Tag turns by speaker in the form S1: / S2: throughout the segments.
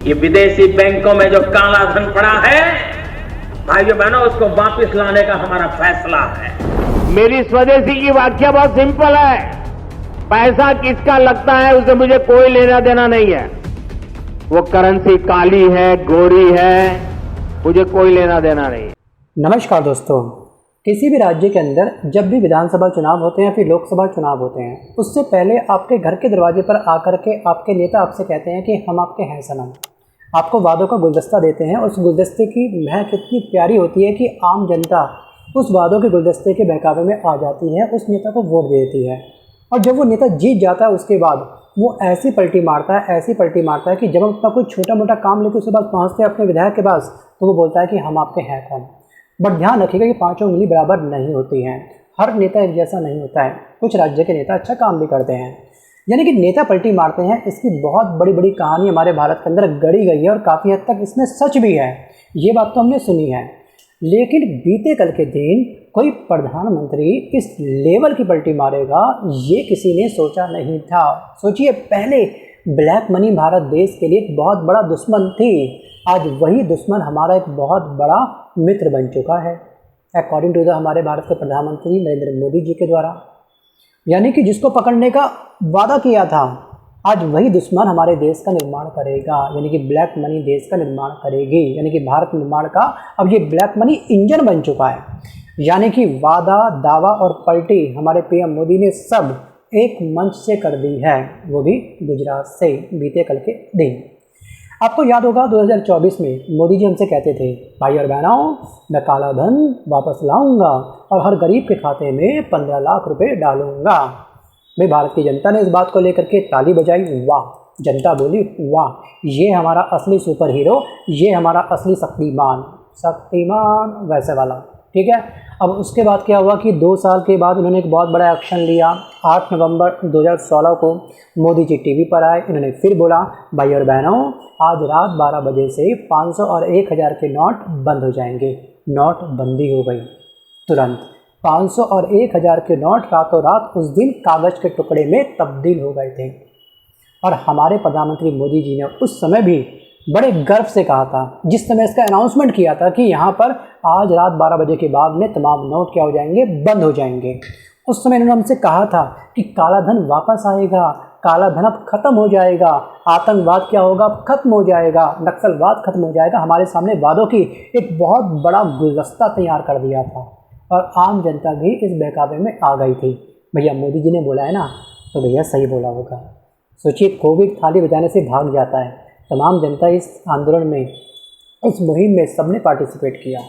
S1: ये विदेशी बैंकों में जो काला धन पड़ा है, भाइयों बहनों, उसको वापस लाने का हमारा फैसला है।
S2: मेरी स्वदेशी की व्याख्या बहुत सिंपल है। पैसा किसका लगता है उससे मुझे कोई लेना देना नहीं है। वो करेंसी काली है, गोरी है, मुझे कोई लेना देना नहीं है।
S3: नमस्कार दोस्तों, किसी भी राज्य के अंदर जब भी विधानसभा चुनाव होते हैं फिर लोकसभा चुनाव होते हैं, उससे पहले आपके घर के दरवाजे पर आकर के आपके नेता आपसे कहते हैं कि हम आपके हैं सनम। आपको वादों का गुलदस्ता देते हैं। उस गुलदस्ते की महक इतनी प्यारी होती है कि आम जनता उस वादों के गुलदस्ते के बहकावे में आ जाती है, उस नेता को वोट दे देती है। और जब वो नेता जीत जाता है उसके बाद वो ऐसी पलटी मारता है कि जब हम अपना कोई छोटा मोटा काम लेकर उसके पास पहुँचते हैं अपने विधायक के पास, तो वो बोलता है कि हम आपके हैं कौन। बट ध्यान रखिएगा कि पांचों उंगली बराबर नहीं होती हैं। हर नेता एक जैसा नहीं होता है। कुछ राज्य के नेता अच्छा काम भी करते हैं, यानी कि नेता पलटी मारते हैं। इसकी बहुत बड़ी बड़ी कहानी हमारे भारत के अंदर गढ़ी गई है और काफ़ी हद तक इसमें सच भी है। ये बात तो हमने सुनी है। लेकिन बीते कल के दिन कोई प्रधानमंत्री इस लेवल की पलटी मारेगा, ये किसी ने सोचा नहीं था। सोचिए, पहले ब्लैक मनी भारत देश के लिए एक बहुत बड़ा दुश्मन थी, आज वही दुश्मन हमारा एक बहुत बड़ा मित्र बन चुका है, अकॉर्डिंग टू द हमारे भारत के प्रधानमंत्री नरेंद्र मोदी जी के द्वारा। यानी कि जिसको पकड़ने का वादा किया था, आज वही दुश्मन हमारे देश का निर्माण करेगा, यानी कि ब्लैक मनी देश का निर्माण करेगी। यानी कि भारत निर्माण का अब ये ब्लैक मनी इंजन बन चुका है। यानी कि वादा, दावा और पलटी हमारे पीएम मोदी ने सब एक मंच से कर दी है, वो भी गुजरात से बीते कल के दिन। आपको याद होगा 2024 में मोदी जी हमसे कहते थे, भाई और बहनों, मैं काला धन वापस लाऊंगा और हर गरीब के खाते में 15 लाख रुपए डालूंगा। भाई, भारत की जनता ने इस बात को लेकर के ताली बजाई, वाह। जनता बोली वाह, ये हमारा असली सुपर हीरो, ये हमारा असली शक्तिमान वैसे वाला। ठीक है। अब उसके बाद क्या हुआ कि 2 साल के बाद इन्होंने एक बहुत बड़ा एक्शन लिया। 8 नवंबर 2016 को मोदी जी टीवी पर आए। इन्होंने फिर बोला, भाई और बहनों, आज रात 12 बजे से 500 और 1000 के नोट बंद हो जाएंगे। नोट बंदी हो गई तुरंत। 500 और 1000 के नोट रातों रात उस दिन कागज़ के टुकड़े में तब्दील हो गए थे। और हमारे प्रधानमंत्री मोदी जी ने उस समय भी बड़े गर्व से कहा था, जिस समय इसका अनाउंसमेंट किया था कि यहाँ पर आज रात 12 बजे के बाद में तमाम नोट क्या हो जाएंगे, बंद हो जाएंगे। उस समय इन्होंने हमसे कहा था कि काला धन वापस आएगा, काला धन अब खत्म हो जाएगा, आतंकवाद क्या होगा, अब खत्म हो जाएगा, नक्सलवाद खत्म हो जाएगा। हमारे सामने वादों की एक बहुत बड़ा गुलदस्ता तैयार कर दिया था और आम जनता भी इस बहकावे में आ गई थी। भैया मोदी जी ने बोला है ना, तो भैया सही बोला होगा। सोचिए, कोविड थाली बजाने से भाग जाता है। तमाम जनता इस आंदोलन में, इस मुहिम में सबने पार्टिसिपेट किया।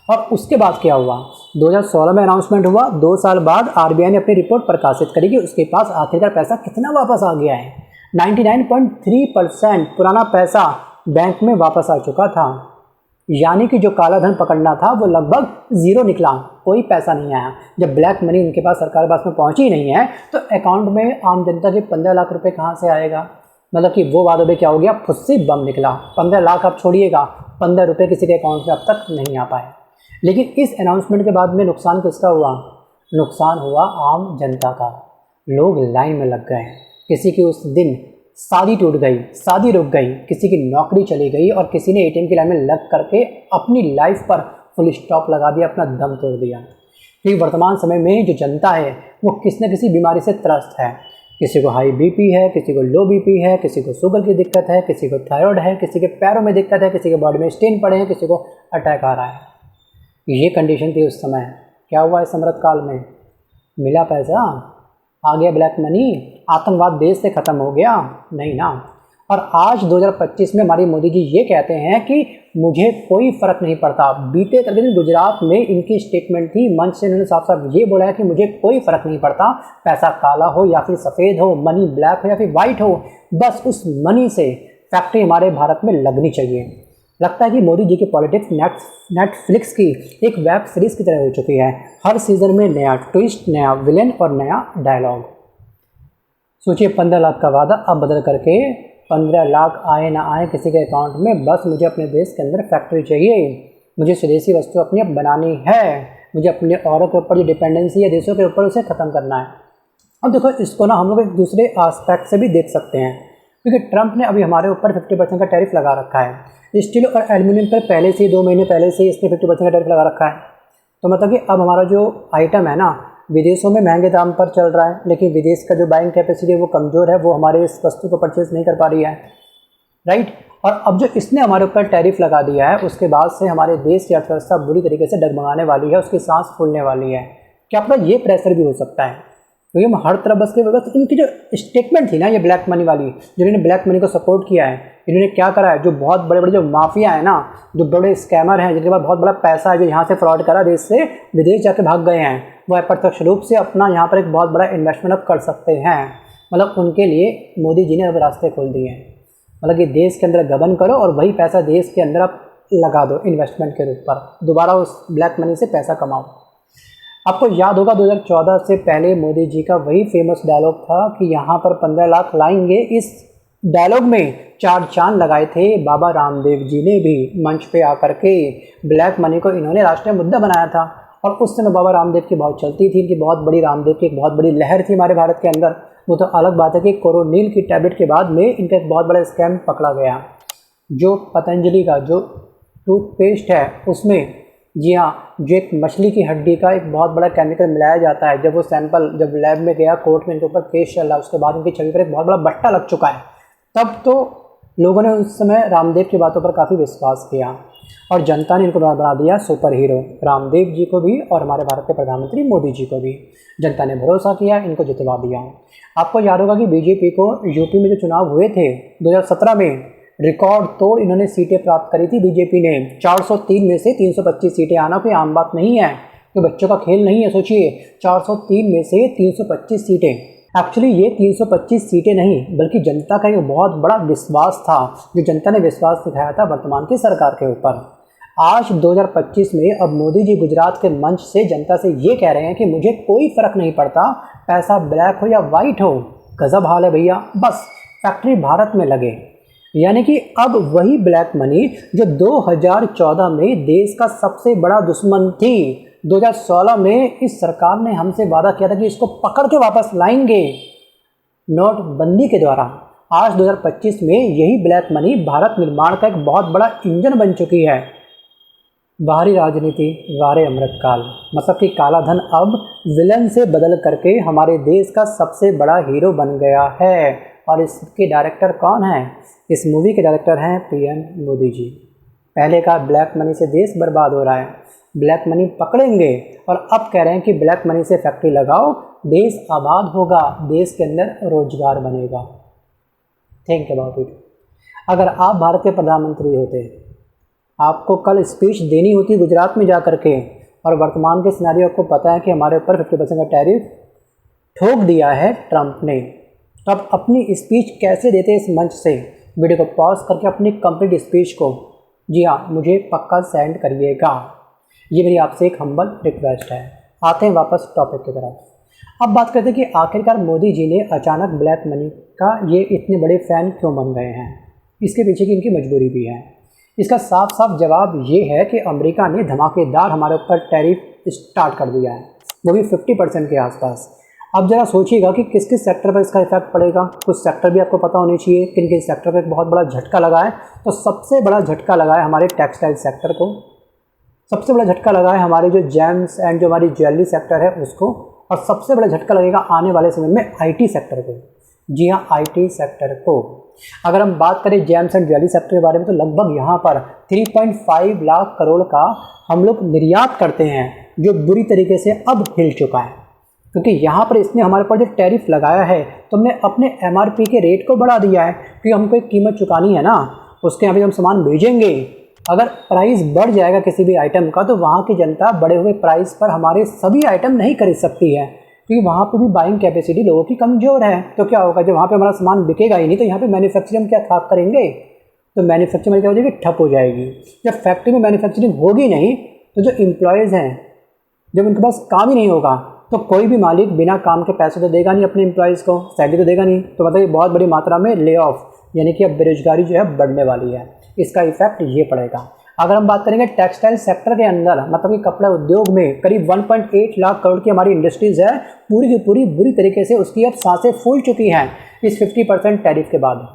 S3: और उसके बाद क्या हुआ, 2016 में अनाउंसमेंट हुआ। 2 साल बाद आरबीआई ने अपनी रिपोर्ट प्रकाशित करी कि उसके पास आखिरकार पैसा कितना वापस आ गया है। 99.3% पुराना पैसा बैंक में वापस आ चुका था। यानी कि जो काला धन पकड़ना था वो लगभग ज़ीरो निकला, कोई पैसा नहीं आया। जब ब्लैक मनी उनके पास, सरकार के पास में पहुंची नहीं है, तो अकाउंट में आम जनता के 15 लाख रुपए कहाँ से आएगा। मतलब कि वो वादों में क्या हो गया, फुस्सी बम निकला। 15 लाख आप छोड़िएगा, 15 रुपये किसी के अकाउंट में अब तक नहीं आ पाए। लेकिन इस अनाउंसमेंट के बाद में नुकसान किसका हुआ? नुकसान हुआ आम जनता का। लोग लाइन में लग गए। किसी की उस दिन शादी टूट गई, शादी रुक गई, किसी की नौकरी चली गई और किसी ने एटीएम की लाइन में लग करके अपनी लाइफ पर फुल स्टॉप लगा दिया, अपना दम तोड़ दिया। क्योंकि वर्तमान समय में जो जनता है वो किसी न किसी बीमारी से त्रस्त है। किसी को हाई बीपी है, किसी को लो बीपी है, किसी को शुगर की दिक्कत है, किसी को थायराइड है, किसी के पैरों में दिक्कत है, किसी के बॉडी में स्टेन पड़े हैं, किसी को अटैक आ रहा है। ये कंडीशन थी उस समय। क्या हुआ इस अमृत काल में? मिला पैसा, आ गया ब्लैक मनी, आतंकवाद देश से ख़त्म हो गया? नहीं ना। और आज 2025 में हमारी मोदी जी ये कहते हैं कि मुझे कोई फ़र्क नहीं पड़ता। बीते कल दिन गुजरात में इनकी स्टेटमेंट थी, मंच से इन्होंने साफ साफ ये बोला है कि मुझे कोई फ़र्क नहीं पड़ता, पैसा काला हो या फिर सफ़ेद हो, मनी ब्लैक हो या फिर वाइट हो, बस उस मनी से फैक्ट्री हमारे भारत में लगनी चाहिए। लगता है कि मोदी जी की पॉलिटिक्स नेटफ्लिक्स की एक वेब सीरीज़ की तरह हो चुकी है। हर सीज़न में नया ट्विस्ट, नया विलेन और नया डायलॉग। सोचिए, 15 लाख का वादा अब बदल करके 15 लाख आए ना आए किसी के अकाउंट में, बस मुझे अपने देश के अंदर फैक्ट्री चाहिए, मुझे स्वदेशी वस्तु अपनी अब बनानी है, मुझे अपने औरों के ऊपर जो डिपेंडेंसी है देशों के ऊपर, उसे ख़त्म करना है। अब देखो, इसको ना हम लोग एक दूसरे आस्पेक्ट से भी देख सकते हैं। क्योंकि ट्रंप ने अभी हमारे ऊपर 50% का टैरिफ लगा रखा है। स्टील और एल्यूमिनियम पर पहले से 2 महीने पहले से इसने 50% का टैरिफ लगा रखा है। तो मतलब कि अब हमारा जो आइटम है ना विदेशों में महंगे दाम पर चल रहा है, लेकिन विदेश का जो बाइंग कैपेसिटी है वो कमज़ोर है, वो हमारे इस वस्तु को परचेज नहीं कर पा रही है, राइट। और अब जो इसने हमारे ऊपर टैरिफ लगा दिया है उसके बाद से हमारे देश की अर्थव्यवस्था बुरी तरीके से डगमगाने वाली है, उसकी सांस फूलने वाली है। क्या पता ये प्रेशर भी हो सकता है, क्योंकि हम हर तरफ बस इनकी जो स्टेटमेंट थी ना ये ब्लैक मनी वाली, जिन्होंने ब्लैक मनी को सपोर्ट किया है, इन्होंने क्या करा है, जो बहुत बड़े बड़े जो माफिया है ना, जो बड़े स्कैमर हैं, जिनके पास बहुत बड़ा पैसा है, जो यहाँ से फ्रॉड करा देश से विदेश जाके भाग गए हैं, वो अप्रत्यक्ष रूप से अपना यहाँ पर एक बहुत बड़ा इन्वेस्टमेंट अब कर सकते हैं। मतलब उनके लिए मोदी जी ने अब रास्ते खोल दिए हैं। मतलब कि देश के अंदर गबन करो और वही पैसा देश के अंदर आप लगा दो इन्वेस्टमेंट के रूप पर, दोबारा उस ब्लैक मनी से पैसा कमाओ। आपको याद होगा 2014 से पहले मोदी जी का वही फेमस डायलॉग था कि यहाँ पर 15 लाख लाएंगे। इस डायलॉग में 4 चांद लगाए थे बाबा रामदेव जी ने भी, मंच पे आकर के ब्लैक मनी को इन्होंने राष्ट्रीय मुद्दा बनाया था। और उस समय बाबा रामदेव की बहुत चलती थी, इनकी बहुत बड़ी रामदेव की एक बहुत बड़ी लहर थी हमारे भारत के अंदर। वो तो अलग बात है कि कोरोनिल की टैबलेट के बाद में इनका एक बहुत बड़ा स्कैम पकड़ा गया। जो पतंजलि का जो टूथपेस्ट है उसमें, जी हाँ, जो एक मछली की हड्डी का एक बहुत बड़ा केमिकल मिलाया जाता है। जब वो सैंपल जब लैब में गया, कोर्ट में इनके ऊपर केस चल रहा, उसके बाद इनकी छवि पर एक बहुत बड़ा बट्टा लग चुका है। तब तो लोगों ने उस समय रामदेव की बातों पर काफ़ी विश्वास किया और जनता ने इनको बना दिया सुपर हीरो, रामदेव जी को भी और हमारे भारत के प्रधानमंत्री मोदी जी को भी। जनता ने भरोसा किया, इनको जितवा दिया। आपको याद होगा कि बीजेपी को यूपी में जो चुनाव हुए थे 2017 में, रिकॉर्ड तोड़ इन्होंने सीटें प्राप्त करी थी बीजेपी ने। 403 में से 325 सीटें आना कोई आम बात नहीं है, कोई बच्चों का खेल नहीं है। सोचिए 403 में से 325 सीटें, एक्चुअली ये 325 सीटें नहीं बल्कि जनता का एक बहुत बड़ा विश्वास था, जो जनता ने विश्वास दिखाया था वर्तमान की सरकार के ऊपर। आज 2025 में अब मोदी जी गुजरात के मंच से जनता से ये कह रहे हैं कि मुझे कोई फ़र्क नहीं पड़ता, पैसा ब्लैक हो या वाइट हो, गजब हाल है भैया, बस फैक्ट्री भारत में लगे। यानी कि अब वही ब्लैक मनी जो 2014 में देश का सबसे बड़ा दुश्मन थी, 2016 में इस सरकार ने हमसे वादा किया था कि इसको पकड़ के वापस लाएंगे नोटबंदी के द्वारा। आज 2025 में यही ब्लैक मनी भारत निर्माण का एक बहुत बड़ा इंजन बन चुकी है। बाहरी राजनीति वारे अमृतकाल, मतलब कि काला धन अब विलन से बदल करके हमारे देश का सबसे बड़ा हीरो बन गया है। और इसके डायरेक्टर कौन है? इस मूवी के डायरेक्टर हैं पीएम मोदी जी। पहले का ब्लैक मनी से देश बर्बाद हो रहा है, ब्लैक मनी पकड़ेंगे, और अब कह रहे हैं कि ब्लैक मनी से फैक्ट्री लगाओ, देश आबाद होगा, देश के अंदर रोजगार बनेगा। Think about it. अगर आप भारत के प्रधानमंत्री होते, आपको कल स्पीच देनी होती गुजरात में जा कर के, और वर्तमान के सिनेरियो को पता है कि हमारे ऊपर 50% का टैरिफ ठोक दिया है ट्रंप ने, तो आप अपनी स्पीच कैसे देते इस मंच से? वीडियो को पॉज करके अपनी कंप्लीट स्पीच को, जी हाँ, मुझे पक्का सेंड करिएगा। ये मेरी आपसे एक हम्बल रिक्वेस्ट है। आते हैं वापस टॉपिक की तरफ। अब बात करते हैं कि आखिरकार मोदी जी ने अचानक ब्लैक मनी का ये इतने बड़े फ़ैन क्यों बन गए हैं? इसके पीछे की इनकी मजबूरी भी है। इसका साफ साफ जवाब ये है कि अमेरिका ने धमाकेदार हमारे ऊपर टैरिफ स्टार्ट कर दिया है, वो भी 50% के आसपास। अब ज़रा सोचिएगा कि किस किस सेक्टर पर इसका इफेक्ट पड़ेगा। कुछ सेक्टर भी आपको पता होनी चाहिए किन किन सेक्टर पर एक बहुत बड़ा झटका लगा है। तो सबसे बड़ा झटका लगा है हमारे टेक्सटाइल सेक्टर को, सबसे बड़ा झटका लगा है हमारे जो जेम्स एंड जो हमारी ज्वेलरी सेक्टर है उसको, और सबसे बड़ा झटका लगेगा आने वाले समय में आईटी सेक्टर को। जी हाँ, आईटी सेक्टर को। अगर हम बात करें जेम्स एंड ज्वेलरी सेक्टर के बारे में, तो लगभग यहाँ पर 3.5 लाख करोड़ का हम लोग निर्यात करते हैं, जो बुरी तरीके से अब हिल चुका है। क्योंकि यहाँ पर इसने हमारे पर जो टैरिफ लगाया है, तो हमने अपने एमआरपी के रेट को बढ़ा दिया है, क्योंकि हमको एक कीमत चुकानी है ना, उसके यहाँ पे हम सामान भेजेंगे। अगर प्राइस बढ़ जाएगा किसी भी आइटम का, तो वहाँ की जनता बढ़े हुए प्राइस पर हमारे सभी आइटम नहीं खरीद सकती है, क्योंकि वहाँ पे भी बाइंग कैपेसिटी लोगों की कमज़ोर है। तो क्या होगा, जब वहाँ पे हमारा सामान बिकेगा ही नहीं, तो यहाँ पे मैन्युफैक्चरिंग हम क्या खाक करेंगे? तो मैन्युफैक्चरिंग क्या हो जाएगी? ठप हो जाएगी। जब फैक्ट्री में मैन्युफैक्चरिंग होगी नहीं, तो जो एम्प्लॉयज़ हैं, जब उनके पास काम ही नहीं होगा, तो कोई भी मालिक बिना काम के पैसे तो देगा नहीं अपने एम्प्लॉयज़ को, सैलरी तो देगा नहीं। तो मतलब बहुत बड़ी मात्रा में ले ऑफ, यानी कि अब बेरोजगारी जो है बढ़ने वाली है। इसका इफेक्ट ये पड़ेगा। अगर हम बात करेंगे टेक्सटाइल सेक्टर के अंदर, मतलब कि कपड़ा उद्योग में करीब 1.8 लाख करोड़ की हमारी इंडस्ट्रीज़ है, पूरी की पूरी बुरी तरीके से उसकी अब सांसें फूल चुकी हैं इस 50% टैरिफ के बाद।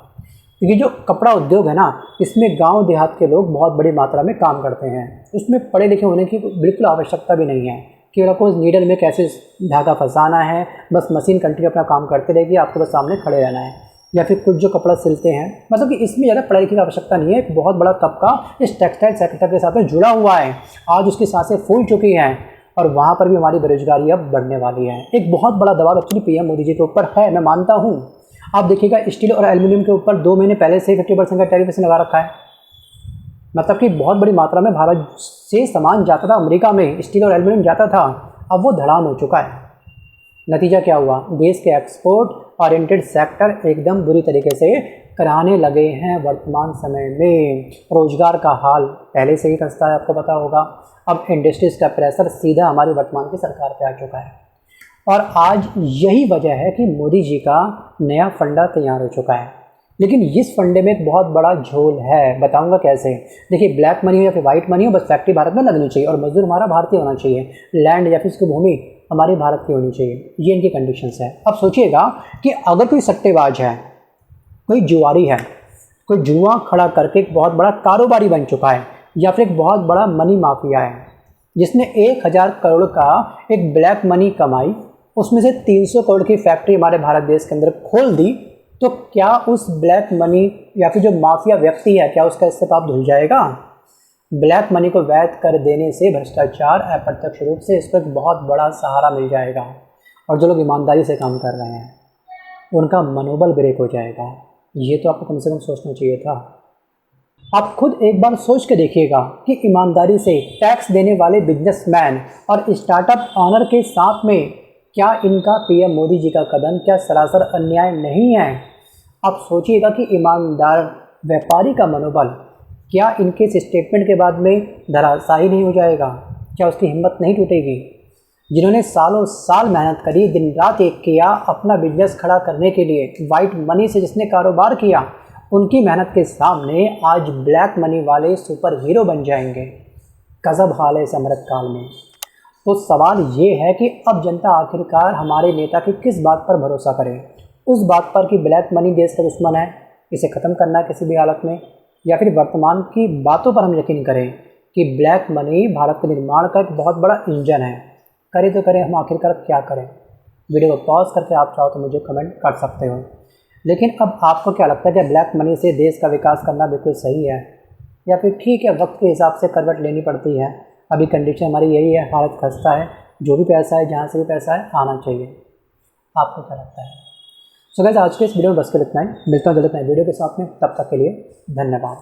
S3: क्योंकि जो कपड़ा उद्योग है ना, इसमें गांव देहात के लोग बहुत बड़ी मात्रा में काम करते हैं। उसमें पढ़े लिखे होने की बिल्कुल आवश्यकता भी नहीं है। केवल आपको नीडल में कैसे धागा फंसाना है, बस मशीन कंटिन्यू अपना काम करते रहेगी, आपको बस सामने खड़े रहना है। या फिर कुछ जो कपड़ा सिलते हैं, मतलब कि इसमें ज़्यादा पढ़ाई लिखने की आवश्यकता नहीं है। एक बहुत बड़ा तबका इस टेक्सटाइल सेक्टर के साथ में जुड़ा हुआ है, आज उसकी सांसें फूल चुकी हैं और वहाँ पर भी हमारी बेरोजगारी अब बढ़ने वाली है। एक बहुत बड़ा दबाव एक्चुअली पीएम मोदी जी के ऊपर है, मैं मानता हूँ। आप देखिएगा स्टील और एल्यूमिनियम के ऊपर 2 महीने पहले से 50% का टैरिफ लगा रखा है। मतलब कि बहुत बड़ी मात्रा में भारत से सामान जाता था अमेरिका में, स्टील और एल्यूमिनियम जाता था, अब वो धड़ाम हो चुका है। नतीजा क्या हुआ? देश के एक्सपोर्ट ओरिएंटेड सेक्टर एकदम बुरी तरीके से कराने लगे हैं वर्तमान समय में। रोजगार का हाल पहले से ही खस्ता है, आपको पता होगा। अब इंडस्ट्रीज का प्रेशर सीधा हमारी वर्तमान की सरकार पे आ चुका है और आज यही वजह है कि मोदी जी का नया फंडा तैयार हो चुका है। लेकिन इस फंडे में एक बहुत बड़ा झोल है, बताऊंगा कैसे। देखिए, ब्लैक मनी हो या फिर वाइट मनी हो, बस फैक्ट्री भारत में लगनी चाहिए और मजदूर हमारा भारतीय होना चाहिए, लैंड या फिर उसकी भूमि हमारी भारत की होनी चाहिए, ये इनकी कंडीशंस है। अब सोचिएगा कि अगर कोई सट्टेबाज है, कोई जुआरी है, कोई जुआ खड़ा करके एक बहुत बड़ा कारोबारी बन चुका है, या फिर एक बहुत बड़ा मनी माफिया है जिसने 1000 करोड़ का एक ब्लैक मनी कमाई, उसमें से 300 करोड़ की फैक्ट्री हमारे भारत देश के अंदर खोल दी, तो क्या उस ब्लैक मनी या फिर जो माफिया व्यक्ति है, क्या उसका इससे पाप धुल जाएगा? ब्लैक मनी को वैध कर देने से भ्रष्टाचार अप्रत्यक्ष रूप से इसको एक बहुत बड़ा सहारा मिल जाएगा और जो लोग ईमानदारी से काम कर रहे हैं उनका मनोबल ब्रेक हो जाएगा। ये तो आपको कम से कम सोचना चाहिए था। आप खुद एक बार सोच के देखिएगा कि ईमानदारी से टैक्स देने वाले बिजनेसमैन और स्टार्टअप ऑनर के साथ में क्या इनका पीएम मोदी जी का कदम क्या सरासर अन्याय नहीं है? आप सोचिएगा कि ईमानदार व्यापारी का मनोबल क्या इनके इस स्टेटमेंट के बाद में धराशायी नहीं हो जाएगा? क्या उसकी हिम्मत नहीं टूटेगी? जिन्होंने सालों साल मेहनत करी, दिन रात एक किया अपना बिजनेस खड़ा करने के लिए, वाइट मनी से जिसने कारोबार किया, उनकी मेहनत के सामने आज ब्लैक मनी वाले सुपर हीरो बन जाएंगे। गजब हाल है इस अमृत काल में। तो सवाल ये है कि अब जनता आखिरकार हमारे नेता की किस बात पर भरोसा करे? उस बात पर कि ब्लैक मनी देश का दुश्मन है, इसे ख़त्म करना है किसी भी हालत में, या फिर वर्तमान की बातों पर हम यकीन करें कि ब्लैक मनी भारत के निर्माण का एक बहुत बड़ा इंजन है? करें तो करें, हम आखिरकार क्या करें? वीडियो को पॉज करके आप चाहो तो मुझे कमेंट कर सकते हो। लेकिन अब आपको क्या लगता है कि ब्लैक मनी से देश का विकास करना बिल्कुल सही है, या फिर ठीक है वक्त के हिसाब से करवट लेनी पड़ती है? अभी कंडीशन हमारी यही है, हालत खस्ता है, जो भी पैसा है जहाँ से भी पैसा है आना चाहिए। आपको क्या लगता है? सो गाइस, आज के इस वीडियो में बस के इतना ही। मिलता हूँ जल्द नए वीडियो के साथ में, तब तक के लिए धन्यवाद।